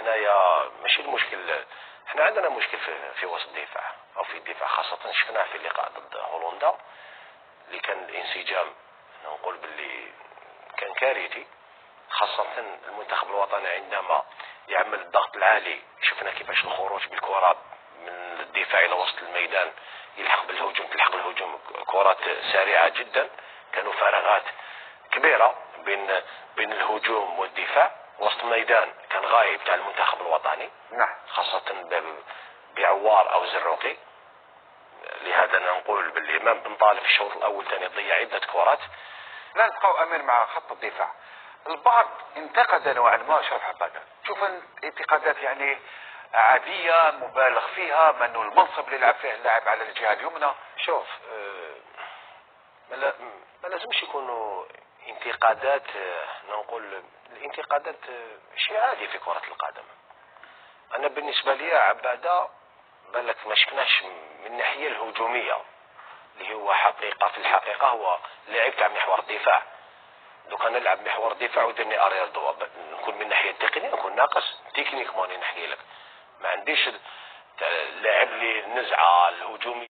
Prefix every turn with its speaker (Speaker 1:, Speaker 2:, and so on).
Speaker 1: حنايا ماشي المشكل، حنا عندنا مشكل في وسط الدفاع او في الدفاع، خاصة شفناه في اللقاء ضد هولندا اللي كان الانسجام نقول باللي كان كارثي، خاصة المنتخب الوطني عندما يعمل الضغط العالي. شفنا كيفاش الخروج بالكرة من الدفاع الى وسط الميدان يلحق بالهجوم، تلحق الهجوم كرات سريعة جدا، كانوا فراغات كبيرة بين الهجوم والدفاع. وسط الميدان كان غايب تاع المنتخب الوطني،
Speaker 2: نعم،
Speaker 1: خاصة بعوار او زروقي. لهذا نقول باللي امام بن طالب في الشوط الاول ثاني ضيع عدة كرات.
Speaker 2: لا نبقاو امين مع خط الدفاع. البعض انتقد نوعا ما شرح هذا، شوف انتقادات يعني عادية مبالغ فيها، من المنصب اللي يلعب فيه اللاعب على الجهة اليمنى.
Speaker 1: شوف ما لازمش يكونوا انتقادات، نقول الانتقادات شيء عادي في كرة القدم. انا بالنسبة لي عبادة بالك ما شفناش من الناحية الهجومية اللي هو حقيقة، في الحقيقة هو لاعب تاع محور الدفاع. لو كان نلعب محور الدفاع ودرني اريال دو نكون من الناحية التقنية نكون ناقص تكنيك، ماني نحكي لك ما عنديش اللاعب اللي النزعة الهجومية.